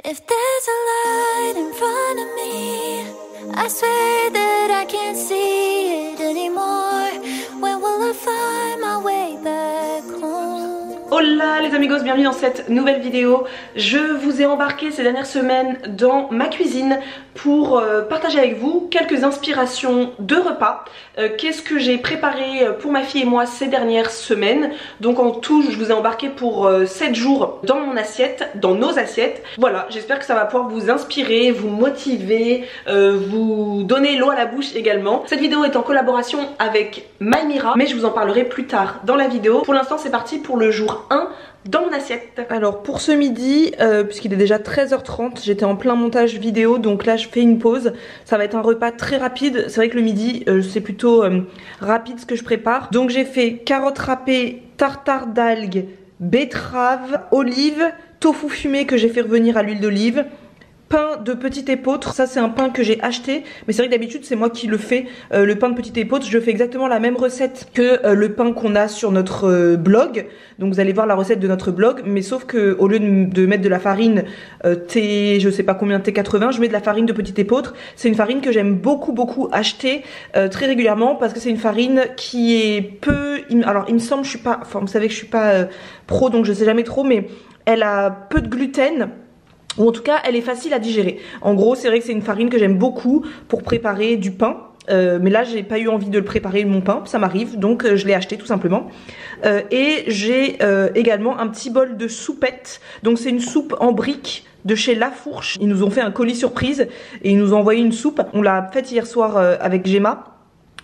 If there's a light in front of me, I swear that I can't see it anymore. When will I find my way back home? Hola les amigos, bienvenue dans cette nouvelle vidéo. Je vous ai embarqué ces dernières semaines dans ma cuisine pour partager avec vous quelques inspirations de repas. Qu'est-ce que j'ai préparé pour ma fille et moi ces dernières semaines. Donc en tout je vous ai embarqué pour 7 jours dans mon assiette, dans nos assiettes. Voilà, j'espère que ça va pouvoir vous inspirer, vous motiver, vous donner l'eau à la bouche également. Cette vidéo est en collaboration avec Maymira, mais je vous en parlerai plus tard dans la vidéo. Pour l'instant c'est parti pour le jour 1 dans mon assiette. Alors pour ce midi, puisqu'il est déjà 13h30, j'étais en plein montage vidéo, donc là je fais une pause. Ça va être un repas très rapide. C'est vrai que le midi c'est plutôt rapide ce que je prépare. Donc j'ai fait carottes râpées, tartare d'algues, betterave, olive, tofu fumé que j'ai fait revenir à l'huile d'olive, pain de petite épeautre. Ça c'est un pain que j'ai acheté, mais c'est vrai que d'habitude c'est moi qui le fais. Le pain de petite épeautre, je fais exactement la même recette que le pain qu'on a sur notre blog. Donc vous allez voir la recette de notre blog, mais sauf que au lieu de mettre de la farine je sais pas combien T80, je mets de la farine de petite épeautre. C'est une farine que j'aime beaucoup acheter très régulièrement, parce que c'est une farine qui est peu, alors il me semble, je suis pas, enfin vous savez que je suis pas pro, donc je sais jamais trop, mais elle a peu de gluten, ou en tout cas elle est facile à digérer. En gros c'est vrai que c'est une farine que j'aime beaucoup pour préparer du pain. Mais là j'ai pas eu envie de le préparer mon pain, ça m'arrive, donc je l'ai acheté tout simplement. Et j'ai également un petit bol de soupette. Donc c'est une soupe en briques de chez La Fourche. Ils nous ont fait un colis surprise et ils nous ont envoyé une soupe. On l'a faite hier soir avec Gemma.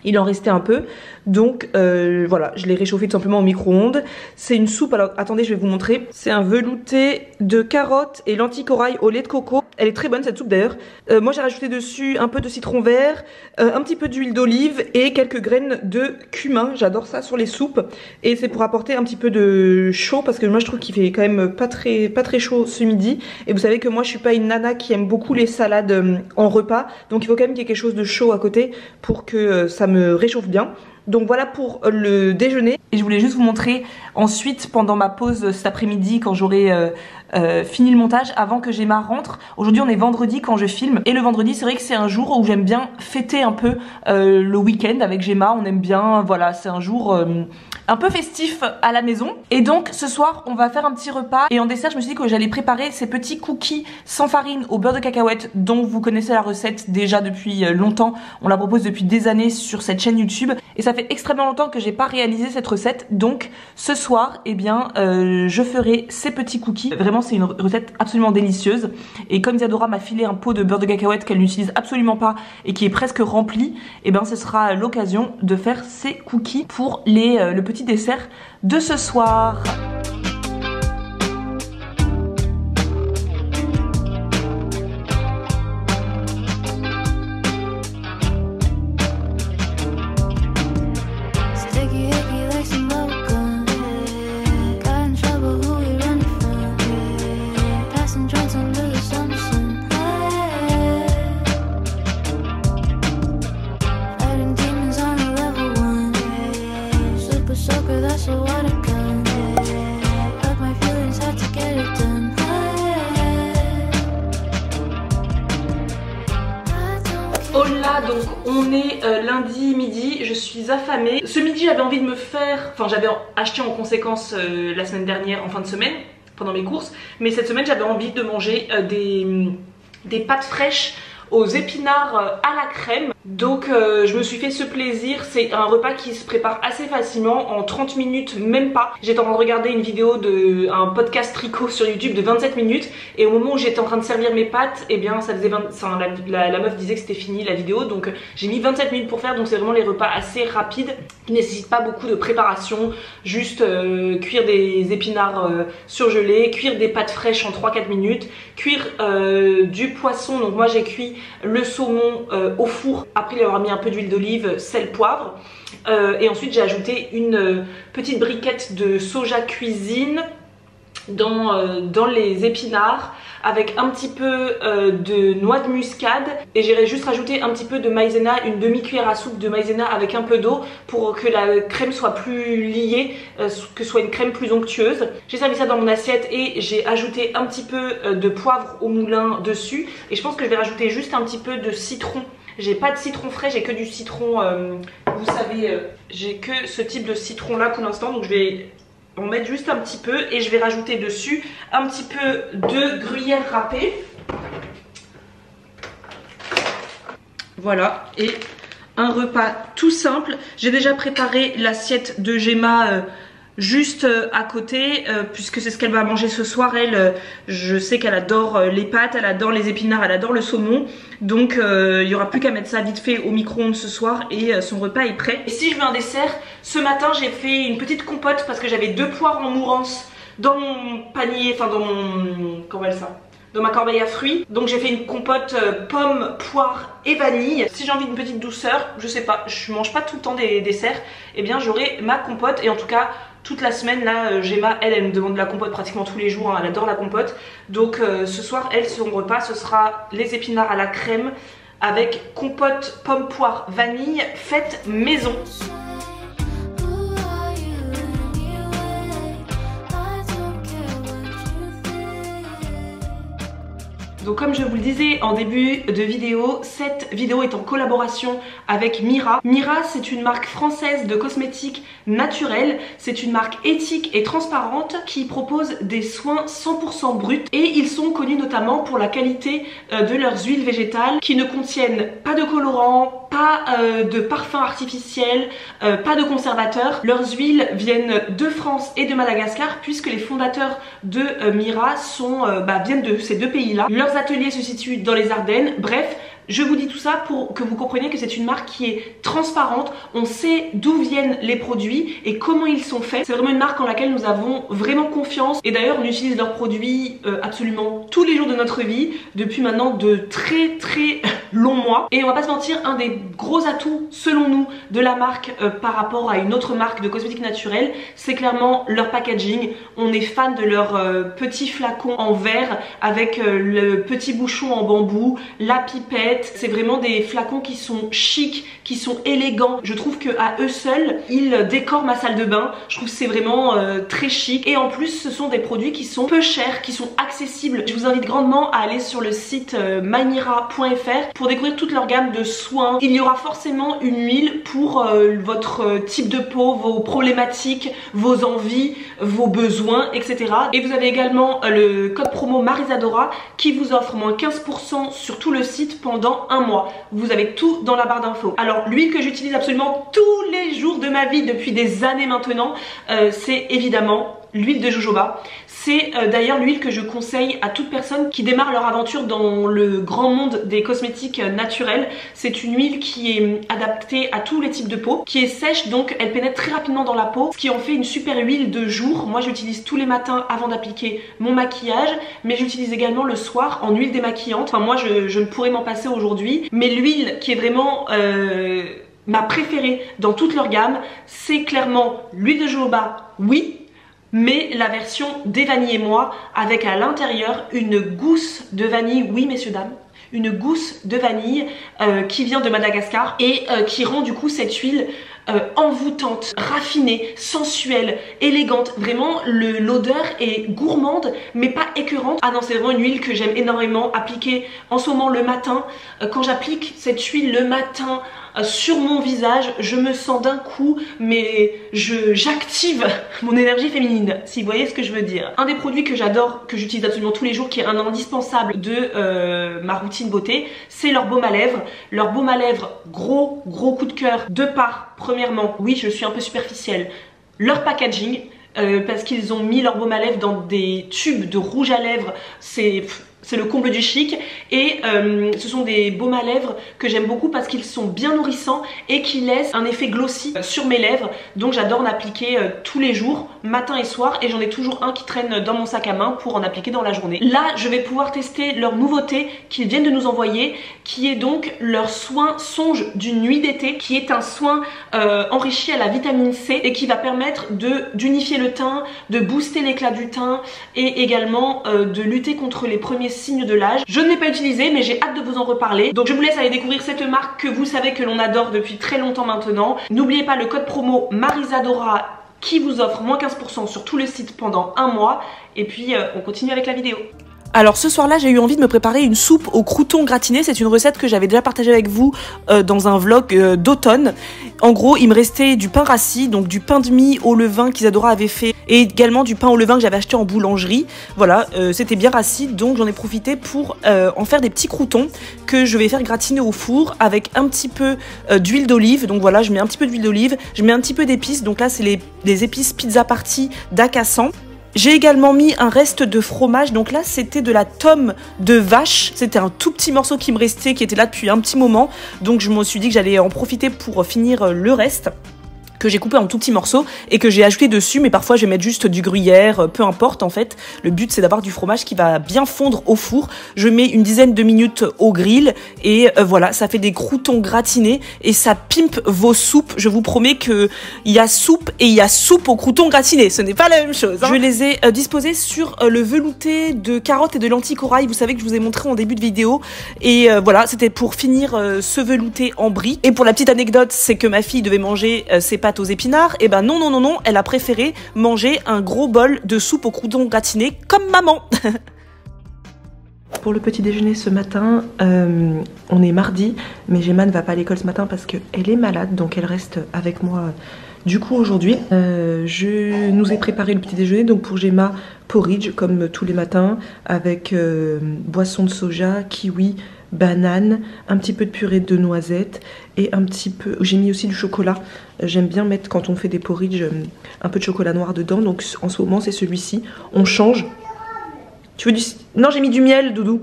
Il en restait un peu, donc voilà, je l'ai réchauffé tout simplement au micro-ondes. C'est une soupe, alors attendez, je vais vous montrer. C'est un velouté de carottes et lentilles corail au lait de coco. Elle est très bonne cette soupe d'ailleurs. Moi j'ai rajouté dessus un peu de citron vert, un petit peu d'huile d'olive et quelques graines de cumin. J'adore ça sur les soupes. Et c'est pour apporter un petit peu de chaud, parce que moi je trouve qu'il fait quand même pas très chaud ce midi. Et vous savez que moi je suis pas une nana qui aime beaucoup les salades en repas. Donc il faut quand même qu'il y ait quelque chose de chaud à côté pour que ça me réchauffe bien. Donc voilà pour le déjeuner. Et je voulais juste vous montrer ensuite, pendant ma pause cet après-midi, quand j'aurai fini le montage, avant que Gemma rentre. Aujourd'hui on est vendredi quand je filme, et le vendredi c'est vrai que c'est un jour où j'aime bien fêter un peu le week-end avec Gemma. On aime bien, voilà, c'est un jour un peu festif à la maison. Et donc ce soir on va faire un petit repas, et en dessert je me suis dit que j'allais préparer ces petits cookies sans farine au beurre de cacahuète, dont vous connaissez la recette déjà depuis longtemps. On la propose depuis des années sur cette chaîne YouTube, et ça fait extrêmement longtemps que j'ai pas réalisé cette recette. Donc ce soir eh bien je ferai ces petits cookies. Vraiment c'est une recette absolument délicieuse, et comme Isadora m'a filé un pot de beurre de cacahuète qu'elle n'utilise absolument pas et qui est presque rempli, et bien ce sera l'occasion de faire ces cookies pour le petit dessert de ce soir. Hola, donc on est lundi midi, je suis affamée. Ce midi j'avais envie de me faire, enfin j'avais acheté en conséquence la semaine dernière en fin de semaine pendant mes courses, mais cette semaine j'avais envie de manger des pâtes fraîches aux épinards à la crème. Donc je me suis fait ce plaisir. C'est un repas qui se prépare assez facilement, en 30 minutes, même pas. J'étais en train de regarder une vidéo un podcast tricot sur YouTube de 27 minutes, et au moment où j'étais en train de servir mes pâtes, et bien ça faisait la meuf disait que c'était fini la vidéo, donc j'ai mis 27 minutes pour faire. Donc c'est vraiment les repas assez rapides qui nécessitent pas beaucoup de préparation, juste cuire des épinards surgelés, cuire des pâtes fraîches en 3-4 minutes, cuire du poisson. Donc moi j'ai cuit le saumon au four après lui avoir mis un peu d'huile d'olive, sel, poivre, et ensuite j'ai ajouté une petite briquette de soja cuisine, dans les épinards avec un petit peu de noix de muscade, et j'irai juste rajouter un petit peu de maïzena, une demi-cuillère à soupe de maïzena avec un peu d'eau pour que la crème soit plus liée, que ce soit une crème plus onctueuse. J'ai servi ça dans mon assiette et j'ai ajouté un petit peu de poivre au moulin dessus, et je pense que je vais rajouter juste un petit peu de citron. J'ai pas de citron frais, j'ai que du citron, vous savez, j'ai que ce type de citron là pour l'instant, donc je vais en mettre juste un petit peu et je vais rajouter dessus un petit peu de gruyère râpée. Voilà, et un repas tout simple. J'ai déjà préparé l'assiette de Gemma juste à côté, puisque c'est ce qu'elle va manger ce soir. Elle, je sais qu'elle adore les pâtes, elle adore les épinards, elle adore le saumon, donc il n'y aura plus qu'à mettre ça vite fait au micro-ondes ce soir et son repas est prêt. Et si je veux un dessert, ce matin j'ai fait une petite compote parce que j'avais 2 poires en mourance dans mon panier, enfin dans mon, comment elle ça, dans ma corbeille à fruits. Donc j'ai fait une compote pommes, poire et vanille. Si j'ai envie d'une petite douceur, je sais pas, je mange pas tout le temps des desserts, et bien j'aurai ma compote. Et en tout cas toute la semaine là, Gemma elle me demande de la compote pratiquement tous les jours, hein, elle adore la compote. Donc ce soir elle, son repas ce sera les épinards à la crème avec compote pomme, poire, vanille faite maison. Donc comme je vous le disais en début de vidéo, cette vidéo est en collaboration avec Mira. Mira, c'est une marque française de cosmétiques naturels. C'est une marque éthique et transparente qui propose des soins 100% bruts, et ils sont connus notamment pour la qualité de leurs huiles végétales qui ne contiennent pas de colorants, pas de parfums artificiels, pas de conservateurs. Leurs huiles viennent de France et de Madagascar, puisque les fondateurs de Mira viennent de ces 2 pays-là. Leurs ateliers se situent dans les Ardennes. Bref, je vous dis tout ça pour que vous compreniez que c'est une marque qui est transparente. On sait d'où viennent les produits et comment ils sont faits. C'est vraiment une marque en laquelle nous avons vraiment confiance. Et d'ailleurs, on utilise leurs produits absolument tous les jours de notre vie depuis maintenant de très longs mois. Et on va pas se mentir, un des gros atouts selon nous de la marque par rapport à une autre marque de cosmétiques naturels, c'est clairement leur packaging. On est fan de leurs petits flacons en verre avec le petit bouchon en bambou, la pipette. C'est vraiment des flacons qui sont chics, qui sont élégants. Je trouve que à eux seuls, ils décorent ma salle de bain. Je trouve que c'est vraiment très chic. Et en plus, ce sont des produits qui sont peu chers, qui sont accessibles. Je vous invite grandement à aller sur le site mymira.fr pour découvrir toute leur gamme de soins. Il y aura forcément une huile pour votre type de peau, vos problématiques, vos envies, vos besoins, etc. Et vous avez également le code promo Marisadora qui vous offre moins 15% sur tout le site pendant un mois. Vous avez tout dans la barre d'infos. Alors l'huile que j'utilise absolument tous les jours de ma vie depuis des années maintenant, c'est évidemment l'huile de jojoba. C'est d'ailleurs l'huile que je conseille à toute personne qui démarre leur aventure dans le grand monde des cosmétiques naturels. C'est une huile qui est adaptée à tous les types de peau, qui est sèche, donc elle pénètre très rapidement dans la peau, ce qui en fait une super huile de jour. Moi j'utilise tous les matins avant d'appliquer mon maquillage, mais j'utilise également le soir en huile démaquillante. Enfin moi je ne pourrais m'en passer aujourd'hui, mais l'huile qui est vraiment ma préférée dans toute leur gamme, c'est clairement l'huile de jojoba, oui, mais la version des vanilles et moi, avec à l'intérieur une gousse de vanille, oui messieurs dames, une gousse de vanille qui vient de Madagascar et qui rend du coup cette huile envoûtante, raffinée, sensuelle, élégante. Vraiment l'odeur est gourmande mais pas écœurante. Ah non, c'est vraiment une huile que j'aime énormément appliquer en ce moment le matin. Quand j'applique cette huile le matin sur mon visage, je me sens d'un coup, mais j'active mon énergie féminine, si vous voyez ce que je veux dire. Un des produits que j'adore, que j'utilise absolument tous les jours, qui est un indispensable de ma routine beauté, c'est leur baume à lèvres. Leur baume à lèvres, gros coup de cœur, de part, premièrement, oui je suis un peu superficielle, leur packaging, parce qu'ils ont mis leur baume à lèvres dans des tubes de rouge à lèvres, c'est c'est le comble du chic. Et ce sont des baumes à lèvres que j'aime beaucoup parce qu'ils sont bien nourrissants et qui laissent un effet glossy sur mes lèvres. Donc j'adore en appliquer tous les jours, matin et soir, et j'en ai toujours un qui traîne dans mon sac à main pour en appliquer dans la journée. Là je vais pouvoir tester leur nouveauté qu'ils viennent de nous envoyer, qui est donc leur soin songe d'une nuit d'été, qui est un soin enrichi à la vitamine C et qui va permettre d'unifier le teint, de booster l'éclat du teint et également de lutter contre les premiers signes de l'âge. Je ne l'ai pas utilisé mais j'ai hâte de vous en reparler. Donc je vous laisse aller découvrir cette marque que vous savez que l'on adore depuis très longtemps maintenant. N'oubliez pas le code promo Marisadora qui vous offre moins 15% sur tout le site pendant un mois. Et puis on continue avec la vidéo. Alors ce soir-là, j'ai eu envie de me préparer une soupe aux croûtons gratinés. C'est une recette que j'avais déjà partagée avec vous dans un vlog d'automne. En gros, il me restait du pain rassis, donc du pain de mie au levain qu'Isadora avait fait, et également du pain au levain que j'avais acheté en boulangerie. Voilà, c'était bien rassis, donc j'en ai profité pour en faire des petits croûtons que je vais faire gratiner au four avec un petit peu d'huile d'olive. Donc voilà, je mets un petit peu d'huile d'olive, je mets un petit peu d'épices. Donc là, c'est les épices Pizza Party d'Acassan. J'ai également mis un reste de fromage, donc là c'était de la tome de vache, c'était un tout petit morceau qui me restait, qui était là depuis un petit moment, donc je me suis dit que j'allais en profiter pour finir le reste, que j'ai coupé en tout petits morceaux et que j'ai ajouté dessus, mais parfois je vais mettre juste du gruyère, peu importe en fait. Le but c'est d'avoir du fromage qui va bien fondre au four. Je mets une dizaine de minutes au grill et voilà, ça fait des croûtons gratinés et ça pimpe vos soupes. Je vous promets que il y a soupe et il y a soupe aux croûtons gratinés, ce n'est pas la même chose, hein. Je les ai disposés sur le velouté de carottes et de lentilles corail, vous savez que je vous ai montré en début de vidéo, et voilà, c'était pour finir ce velouté en brie. Et pour la petite anecdote, c'est que ma fille devait manger ses pâtes aux épinards, et ben non, elle a préféré manger un gros bol de soupe aux croûtons gratinés comme maman. Pour le petit déjeuner ce matin, on est mardi, mais Gemma ne va pas à l'école ce matin parce qu'elle est malade, donc elle reste avec moi. Du coup aujourd'hui, je nous ai préparé le petit déjeuner, donc pour Gemma, porridge comme tous les matins, avec boisson de soja, kiwi, banane, un petit peu de purée de noisettes et un petit peu, j'ai mis aussi du chocolat. J'aime bien mettre, quand on fait des porridge, un peu de chocolat noir dedans, donc en ce moment c'est celui-ci. On change. Tu veux du... Non, j'ai mis du miel, Doudou.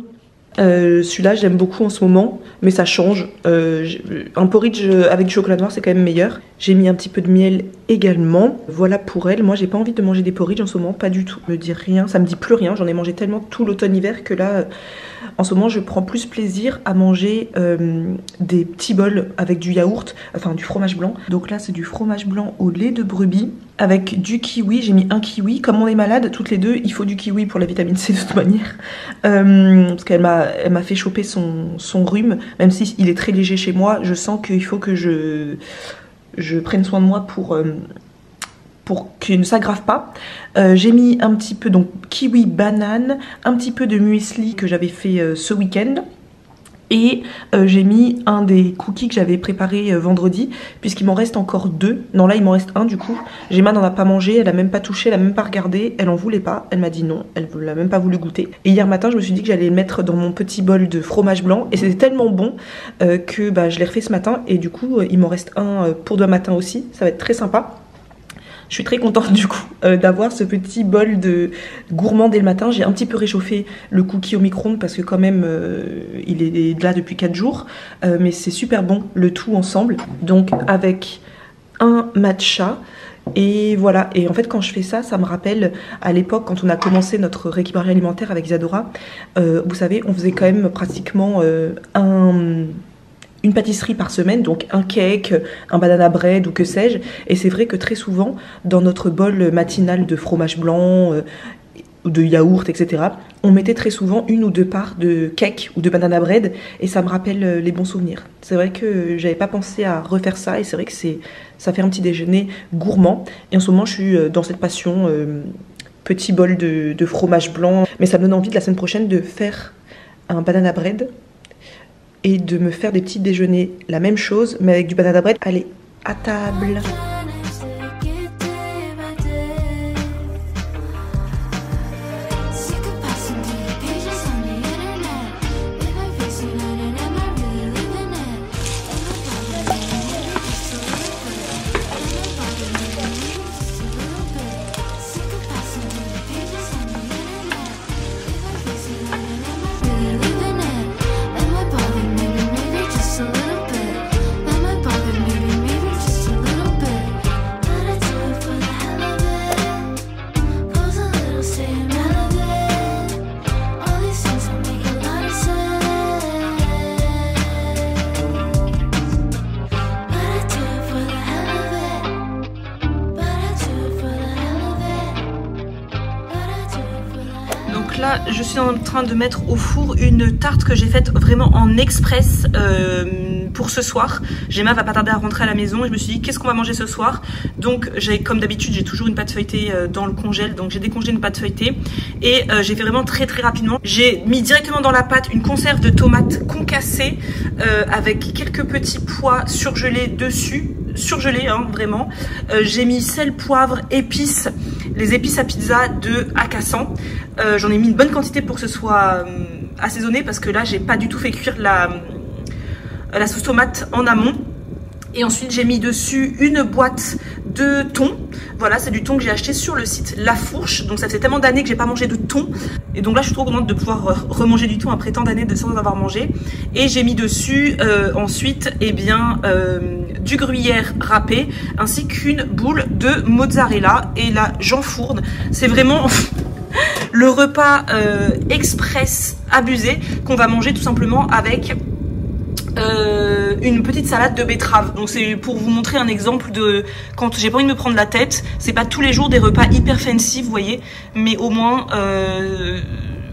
Celui-là j'aime beaucoup en ce moment, mais ça change. Un porridge avec du chocolat noir c'est quand même meilleur. J'ai mis un petit peu de miel également. Voilà pour elle. Moi j'ai pas envie de manger des porridge en ce moment, pas du tout. Me dire rien, ça me dit plus rien. J'en ai mangé tellement tout l'automne-hiver que là en ce moment je prends plus plaisir à manger des petits bols avec du yaourt, enfin du fromage blanc. Donc là c'est du fromage blanc au lait de brebis avec du kiwi. J'ai mis un kiwi. Comme on est malade toutes les deux, il faut du kiwi pour la vitamine C de toute manière, parce qu'elle m'a fait choper son rhume. Même si il est très léger chez moi, je sens qu'il faut que je prenne soin de moi pour qu'il ne s'aggrave pas. J'ai mis un petit peu, donc kiwi, banane, un petit peu de muesli que j'avais fait ce week-end. Et j'ai mis un des cookies que j'avais préparé vendredi, puisqu'il m'en reste encore 2. Non, là il m'en reste un du coup. Gemma n'en a pas mangé, elle a même pas touché, elle a même pas regardé, elle en voulait pas, elle m'a dit non, elle l'a même pas voulu goûter. Et hier matin je me suis dit que j'allais le mettre dans mon petit bol de fromage blanc, et c'était tellement bon que bah, je l'ai refait ce matin, et du coup il m'en reste un pour demain matin aussi, ça va être très sympa. Je suis très contente du coup d'avoir ce petit bol de gourmand dès le matin. J'ai un petit peu réchauffé le cookie au micro-ondes parce que quand même il est là depuis 4 jours. Mais c'est super bon le tout ensemble. Donc avec un matcha. Et voilà, et en fait quand je fais ça, ça me rappelle à l'époque quand on a commencé notre rééquilibrage alimentaire avec Isadora. Vous savez, on faisait quand même pratiquement une pâtisserie par semaine, donc un cake, un banana bread ou que sais-je. Et c'est vrai que très souvent, dans notre bol matinal de fromage blanc, de yaourt, etc., on mettait très souvent 1 ou 2 parts de cake ou de banana bread, et ça me rappelle les bons souvenirs. C'est vrai que j'avais pas pensé à refaire ça, et c'est vrai que ça fait un petit déjeuner gourmand. Et en ce moment, je suis dans cette passion, petit bol de fromage blanc. Mais ça me donne envie de la semaine prochaine de faire un banana bread et de me faire des petits déjeuners, la même chose, mais avec du banana bread. Allez, à table. je suis en train de mettre au four une tarte que j'ai faite vraiment en express pour ce soir. Gemma va pas tarder à rentrer à la maison et je me suis dit qu'est-ce qu'on va manger ce soir. Donc comme d'habitude j'ai toujours une pâte feuilletée dans le congèle, donc j'ai décongelé une pâte feuilletée et j'ai fait vraiment très rapidement. J'ai mis directement dans la pâte une conserve de tomates concassées avec quelques petits pois surgelés dessus. Surgelé hein, vraiment. J'ai mis sel, poivre, épices, les épices à pizza de Akassan. J'en ai mis une bonne quantité pour que ce soit assaisonné parce que là j'ai pas du tout fait cuire la sauce tomate en amont. Et ensuite j'ai mis dessus une boîte de thon. Voilà, c'est du thon que j'ai acheté sur le site La Fourche. Donc ça fait tellement d'années que j'ai pas mangé de thon. Et donc là je suis trop contente de pouvoir remanger du thon après tant d'années sans en avoir mangé. Et j'ai mis dessus ensuite du gruyère râpé ainsi qu'une boule de mozzarella. Et là j'enfourne. C'est vraiment le repas express abusé qu'on va manger tout simplement avec une petite salade de betterave. Donc c'est pour vous montrer un exemple de quand j'ai pas envie de me prendre la tête. C'est pas tous les jours des repas hyper fancy, vous voyez, mais au moins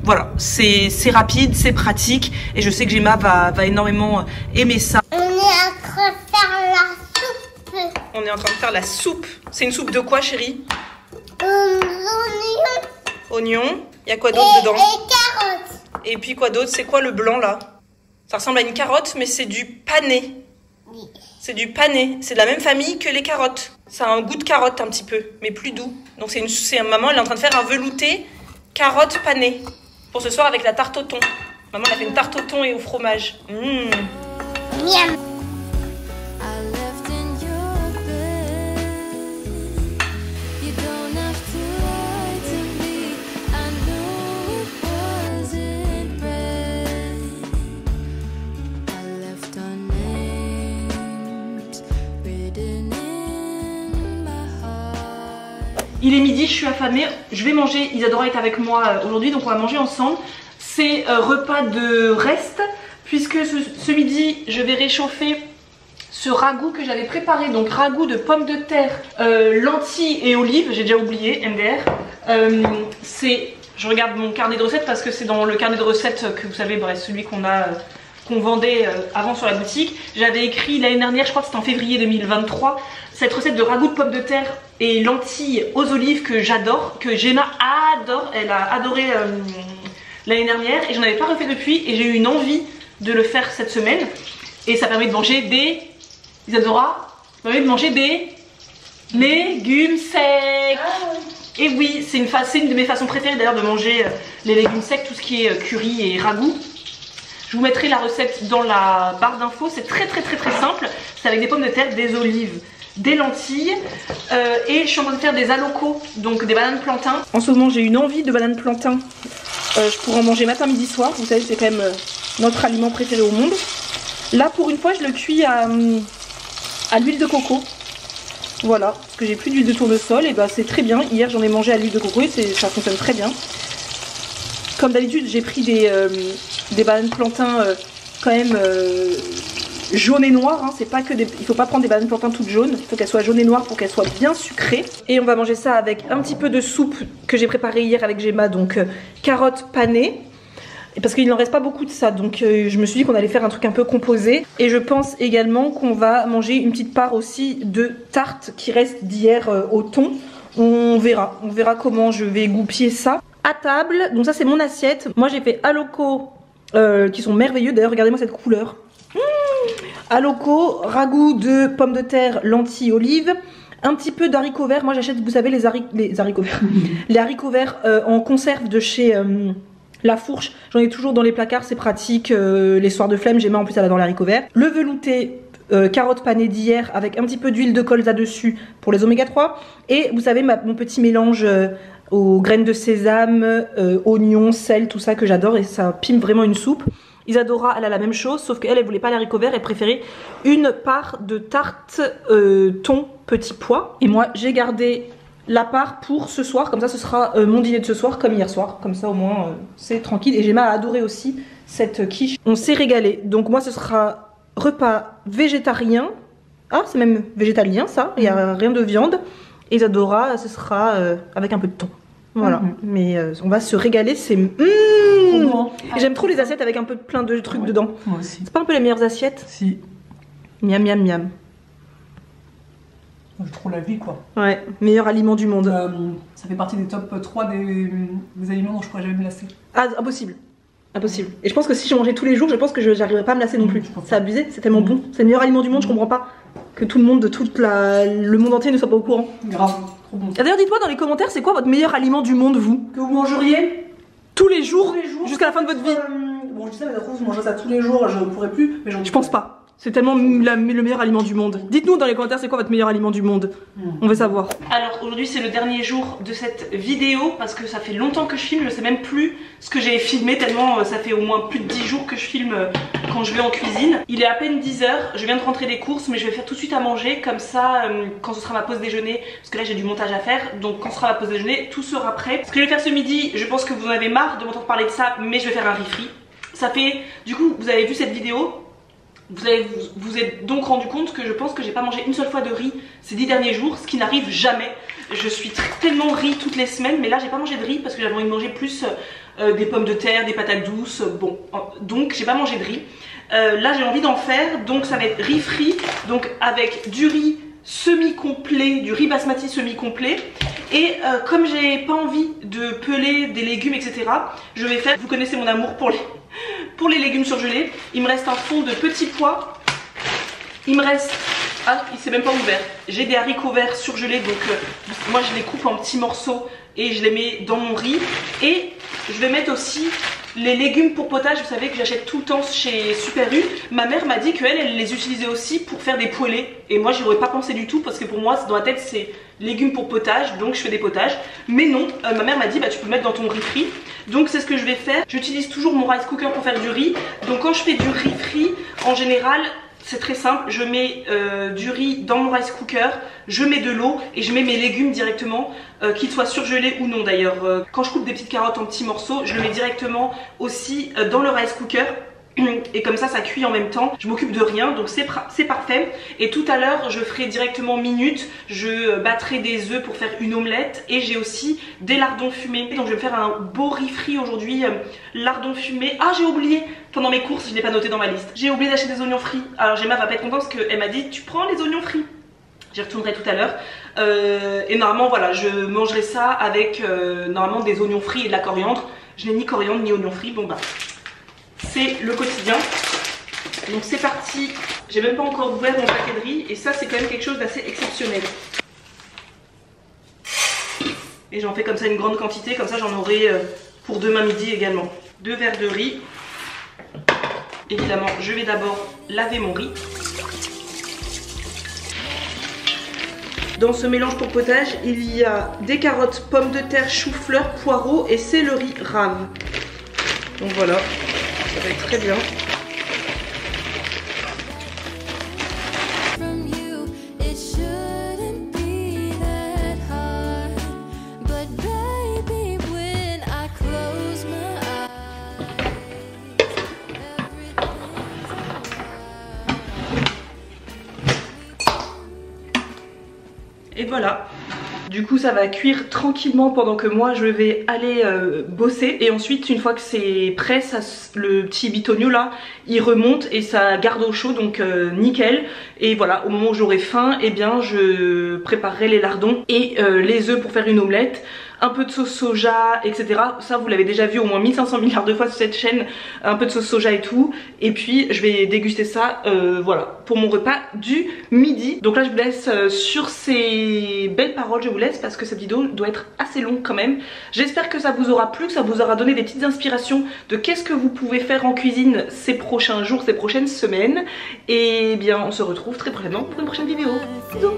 voilà, c'est rapide, c'est pratique et je sais que Gemma va énormément aimer ça. On est en train de faire la soupe. On est en train de faire la soupe. C'est une soupe de quoi, chérie? Oignon. Il y a quoi d'autre dedans? Et carottes. Et puis quoi d'autre? C'est quoi le blanc là? Ça ressemble à une carotte, mais c'est du pané. Oui. C'est du pané. C'est de la même famille que les carottes. Ça a un goût de carotte un petit peu, mais plus doux. Donc maman, elle est en train de faire un velouté carotte pané pour ce soir avec la tarte au thon. Maman, elle a fait une tarte au thon et au fromage. Miam. Il est midi, je suis affamée, je vais manger, Isadora est avec moi aujourd'hui, donc on va manger ensemble. C'est repas de reste, puisque ce midi, je vais réchauffer ce ragoût que j'avais préparé, donc ragoût de pommes de terre, lentilles et olives, j'ai déjà oublié, MDR. Je regarde mon carnet de recettes parce que c'est dans le carnet de recettes que vous savez, bref, celui qu'on vendait avant sur la boutique. J'avais écrit l'année dernière, je crois que c'était en février 2023, cette recette de ragoût de pommes de terre et lentilles aux olives que j'adore, que Gemma adore, elle a adoré l'année dernière et j'en avais pas refait depuis et j'ai eu une envie de le faire cette semaine et ça permet de manger des... Isadora, ça permet de manger des légumes secs. Et oui, c'est une de mes façons préférées d'ailleurs de manger les légumes secs, tout ce qui est curry et ragoût. Je vous mettrai la recette dans la barre d'infos, c'est très simple. C'est avec des pommes de terre, des olives, des lentilles et je suis en train de faire des alocos, donc des bananes plantains. En ce moment j'ai une envie de bananes plantains, je pourrais en manger matin, midi, soir. Vous savez c'est quand même notre aliment préféré au monde. Là pour une fois je le cuis à l'huile de coco. Voilà, parce que j'ai plus d'huile de tournesol et bah c'est très bien. Hier j'en ai mangé à l'huile de coco et ça fonctionne très bien. Comme d'habitude j'ai pris des bananes plantains quand même jaune et noir, hein. C'est pas que il faut pas prendre des bananes plantains toutes jaunes, il faut qu'elles soient jaunes et noires pour qu'elles soient bien sucrées. Et on va manger ça avec un petit peu de soupe que j'ai préparée hier avec Gemma, donc carottes panées. Et parce qu'il n'en reste pas beaucoup de ça, donc je me suis dit qu'on allait faire un truc un peu composé. Et je pense également qu'on va manger une petite part aussi de tarte qui reste d'hier au thon. On verra comment je vais goupiller ça. À table, donc ça c'est mon assiette. Moi j'ai fait alocos qui sont merveilleux, d'ailleurs regardez-moi cette couleur. Alocos, ragoût de pommes de terre, lentilles, olives, un petit peu d'haricots verts. Moi j'achète, vous savez, les haricots verts, les haricots verts en conserve de chez La Fourche. J'en ai toujours dans les placards, c'est pratique, les soirs de flemme, Gemma en plus elle adore les haricots verts. Le velouté, carottes panées d'hier avec un petit peu d'huile de colza dessus pour les oméga 3. Et vous savez mon petit mélange aux graines de sésame, oignons, sel, tout ça que j'adore et ça pime vraiment une soupe. Isadora elle a la même chose sauf qu'elle elle voulait pas les haricots verts, elle préférait une part de tarte thon petit pois. Et moi j'ai gardé la part pour ce soir, comme ça ce sera mon dîner de ce soir comme hier soir, comme ça au moins c'est tranquille. Et Gemma a adoré aussi cette quiche, on s'est régalé. Donc moi ce sera repas végétarien, ah c'est même végétalien ça, il n'y a rien de viande. Et Isadora ce sera avec un peu de thon. Voilà, mais on va se régaler, c'est... J'aime trop les assiettes avec un peu plein de trucs dedans. Moi aussi. C'est pas un peu les meilleures assiettes? Si. Miam miam miam. Je trouve la vie quoi. Ouais, meilleur aliment du monde. Ça fait partie des top 3 des aliments dont je pourrais jamais me lasser. Ah, impossible. Impossible. Et je pense que si je mangeais tous les jours, je pense que j'arriverais pas à me lasser non plus. C'est abusé, c'est tellement bon. C'est le meilleur aliment du monde, je comprends pas que tout le monde de le monde entier ne soit pas au courant. Grave, trop bon. D'ailleurs, dites-moi dans les commentaires, c'est quoi votre meilleur aliment du monde, vous? Que vous mangeriez tous les jours jusqu'à la fin de votre vie. Bon, je dis ça, mais si je mangeais ça tous les jours, je pourrais plus. Mais je pense pas. C'est tellement le meilleur aliment du monde. Dites-nous dans les commentaires c'est quoi votre meilleur aliment du monde. On veut savoir. Alors aujourd'hui c'est le dernier jour de cette vidéo parce que ça fait longtemps que je filme. Je sais même plus ce que j'ai filmé tellement ça fait au moins plus de 10 jours que je filme quand je vais en cuisine. Il est à peine 10 h. Je viens de rentrer des courses mais je vais faire tout de suite à manger. Comme ça quand ce sera ma pause déjeuner, parce que là j'ai du montage à faire. Donc quand ce sera ma pause déjeuner tout sera prêt. Ce que je vais faire ce midi, je pense que vous en avez marre de m'entendre parler de ça, mais je vais faire un riz frit. Ça fait, du coup vous avez vu cette vidéo. Vous êtes donc rendu compte que je pense que j'ai pas mangé une seule fois de riz ces 10 derniers jours, ce qui n'arrive jamais. Je suis tellement riz toutes les semaines, mais là j'ai pas mangé de riz parce que j'avais envie de manger plus des pommes de terre, des patates douces, bon, donc j'ai pas mangé de riz. Là j'ai envie d'en faire, donc ça va être riz frit, donc avec du riz semi-complet, du riz basmati semi-complet. Et comme j'ai pas envie de peler des légumes etc, je vais faire, vous connaissez mon amour pour les légumes surgelés. Il me reste un fond de petits pois. Il me reste... Ah, il s'est même pas ouvert. J'ai des haricots verts surgelés, donc moi je les coupe en petits morceaux et je les mets dans mon riz. Et je vais mettre aussi les légumes pour potage, vous savez que j'achète tout le temps chez Super U. Ma mère m'a dit qu'elle les utilisait aussi pour faire des poêlés. Et moi j'y aurais pas pensé du tout parce que pour moi dans la tête c'est légumes pour potage, donc je fais des potages. Mais non, ma mère m'a dit bah tu peux le mettre dans ton riz frit. Donc c'est ce que je vais faire. J'utilise toujours mon rice cooker pour faire du riz. Donc quand je fais du riz frit, en général c'est très simple, je mets du riz dans mon rice cooker, je mets de l'eau et je mets mes légumes directement, qu'ils soient surgelés ou non d'ailleurs. Quand je coupe des petites carottes en petits morceaux, je le mets directement aussi dans le rice cooker. Et comme ça cuit en même temps, je m'occupe de rien, donc c'est parfait. Et tout à l'heure je ferai directement minute, je battrai des œufs pour faire une omelette. Et j'ai aussi des lardons fumés, donc je vais me faire un beau riz frit aujourd'hui, lardons fumés. Ah j'ai oublié, pendant mes courses je l'ai pas noté dans ma liste, j'ai oublié d'acheter des oignons frits. Alors Gemma va pas être contente parce qu'elle m'a dit tu prends les oignons frits. J'y retournerai tout à l'heure. Et normalement voilà, je mangerai ça avec normalement des oignons frits et de la coriandre. Je n'ai ni coriandre ni oignons frits, bon bah c'est le quotidien. Donc c'est parti. J'ai même pas encore ouvert mon paquet de riz et ça c'est quand même quelque chose d'assez exceptionnel. Et j'en fais comme ça une grande quantité, comme ça j'en aurai pour demain midi également. 2 verres de riz. Évidemment je vais d'abord laver mon riz. Dans ce mélange pour potage il y a des carottes, pommes de terre, chou-fleur, poireaux et c'est le riz rave. Donc voilà. Ça va être très bien. Et voilà. Du coup ça va cuire tranquillement pendant que moi je vais aller bosser. Et ensuite une fois que c'est prêt, ça, le petit bitonio là il remonte et ça garde au chaud, donc nickel. Et voilà, au moment où j'aurai faim, eh bien je préparerai les lardons et les œufs pour faire une omelette. Un peu de sauce soja, etc. Ça vous l'avez déjà vu au moins 1500 milliards de fois sur cette chaîne. Un peu de sauce soja et tout. Et puis je vais déguster ça voilà, pour mon repas du midi. Donc là je vous laisse sur ces belles paroles. Je vous laisse parce que cette vidéo doit être assez longue quand même. J'espère que ça vous aura plu, que ça vous aura donné des petites inspirations de qu'est-ce que vous pouvez faire en cuisine ces prochains jours, ces prochaines semaines. Et bien on se retrouve très prochainement pour une prochaine vidéo. Bisous.